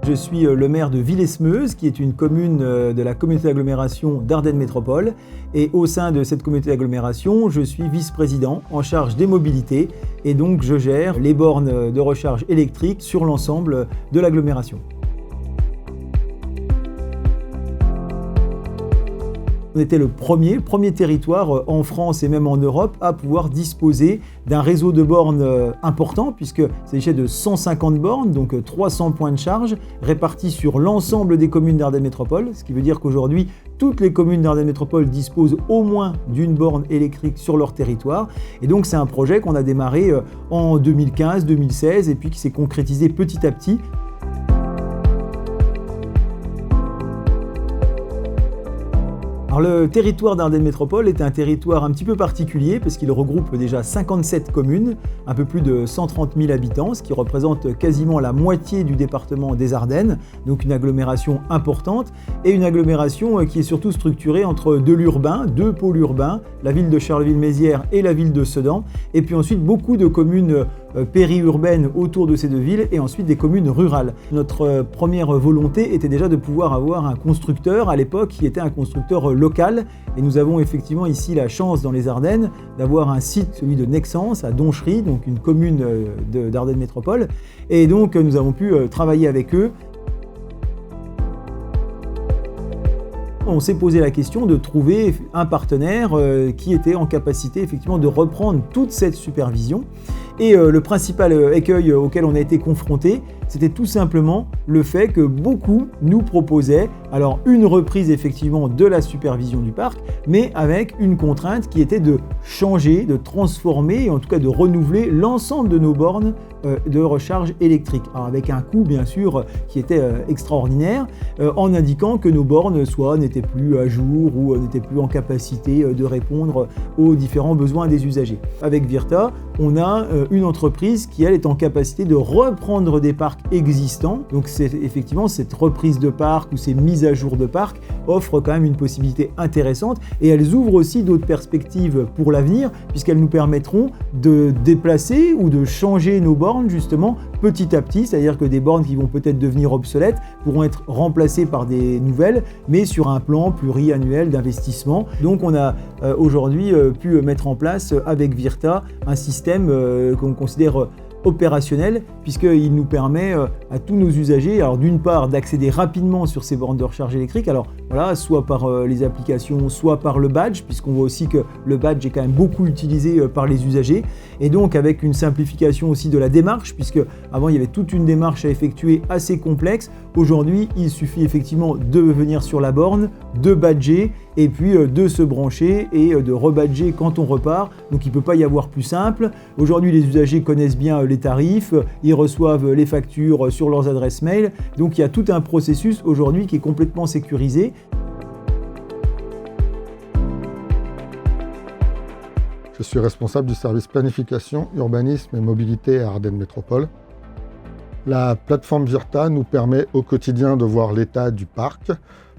Je suis le maire de Villesmeuse, qui est une commune de la communauté d'agglomération d'Ardennes Métropole. Et au sein de cette communauté d'agglomération, je suis vice-président en charge des mobilités. Et donc, je gère les bornes de recharge électrique sur l'ensemble de l'agglomération. On était le premier territoire en France et même en Europe à pouvoir disposer d'un réseau de bornes important, puisque c'est de 150 bornes, donc 300 points de charge, répartis sur l'ensemble des communes d'Ardennes Métropole, ce qui veut dire qu'aujourd'hui, toutes les communes d'Ardennes Métropole disposent au moins d'une borne électrique sur leur territoire. Et donc c'est un projet qu'on a démarré en 2015-2016 et puis qui s'est concrétisé petit à petit. Alors, le territoire d'Ardennes Métropole est un territoire un petit peu particulier parce qu'il regroupe déjà 57 communes, un peu plus de 130 000 habitants, ce qui représente quasiment la moitié du département des Ardennes, donc une agglomération importante et une agglomération qui est surtout structurée entre de l'urbain, deux pôles urbains, la ville de Charleville-Mézières et la ville de Sedan, et puis ensuite beaucoup de communes périurbaines autour de ces deux villes et ensuite des communes rurales. Notre première volonté était déjà de pouvoir avoir un constructeur à l'époque qui était un constructeur local et nous avons effectivement ici la chance dans les Ardennes d'avoir un site, celui de Nexens à Donchery, donc une commune d'Ardennes Métropole, et donc nous avons pu travailler avec eux. On s'est posé la question de trouver un partenaire qui était en capacité effectivement de reprendre toute cette supervision. Et le principal écueil auquel on a été confronté, c'était tout simplement le fait que beaucoup nous proposaient alors une reprise effectivement de la supervision du parc, mais avec une contrainte qui était de changer, de transformer, et en tout cas de renouveler l'ensemble de nos bornes de recharge électrique. Alors avec un coût bien sûr qui était extraordinaire, en indiquant que nos bornes soit n'étaient plus à jour ou n'étaient plus en capacité de répondre aux différents besoins des usagers. Avec Virta, on a une entreprise qui elle est en capacité de reprendre des parcs existants. Donc c'est effectivement cette reprise de parc ou ces mises à jour de parc offrent quand même une possibilité intéressante et elles ouvrent aussi d'autres perspectives pour l'avenir puisqu'elles nous permettront de déplacer ou de changer nos bornes justement petit à petit, c'est-à-dire que des bornes qui vont peut-être devenir obsolètes pourront être remplacées par des nouvelles, mais sur un plan pluriannuel d'investissement. Donc on a aujourd'hui pu mettre en place avec Virta un système qu'on considère opérationnel puisqu'il nous permet à tous nos usagers, alors d'une part d'accéder rapidement sur ces bornes de recharge électrique, alors voilà, soit par les applications, soit par le badge, puisqu'on voit aussi que le badge est quand même beaucoup utilisé par les usagers, et donc avec une simplification aussi de la démarche, puisque avant il y avait toute une démarche à effectuer assez complexe. Aujourd'hui, il suffit effectivement de venir sur la borne, de badger, et puis de se brancher et de rebadger quand on repart. Donc il ne peut pas y avoir plus simple. Aujourd'hui, les usagers connaissent bien les tarifs, ils reçoivent les factures sur leurs adresses mail. Donc il y a tout un processus aujourd'hui qui est complètement sécurisé. Je suis responsable du service planification, urbanisme et mobilité à Ardennes Métropole. La plateforme Virta nous permet au quotidien de voir l'état du parc,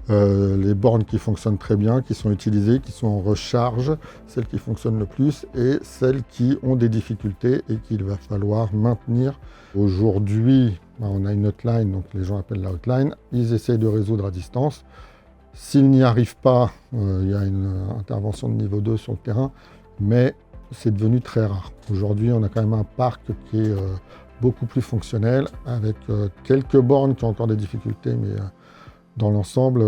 les bornes qui fonctionnent très bien, qui sont utilisées, qui sont en recharge, celles qui fonctionnent le plus et celles qui ont des difficultés et qu'il va falloir maintenir. Aujourd'hui, on a une hotline, donc les gens appellent la hotline, ils essayent de résoudre à distance. S'ils n'y arrivent pas, il y a une intervention de niveau 2 sur le terrain, mais c'est devenu très rare. Aujourd'hui, on a quand même un parc qui est beaucoup plus fonctionnel, avec quelques bornes qui ont encore des difficultés, mais dans l'ensemble,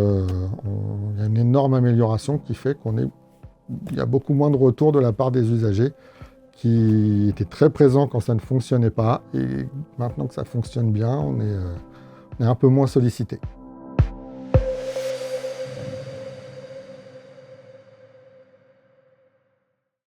il y a une énorme amélioration qui fait qu'il y a beaucoup moins de retours de la part des usagers qui étaient très présents quand ça ne fonctionnait pas. Et maintenant que ça fonctionne bien, on est un peu moins sollicité.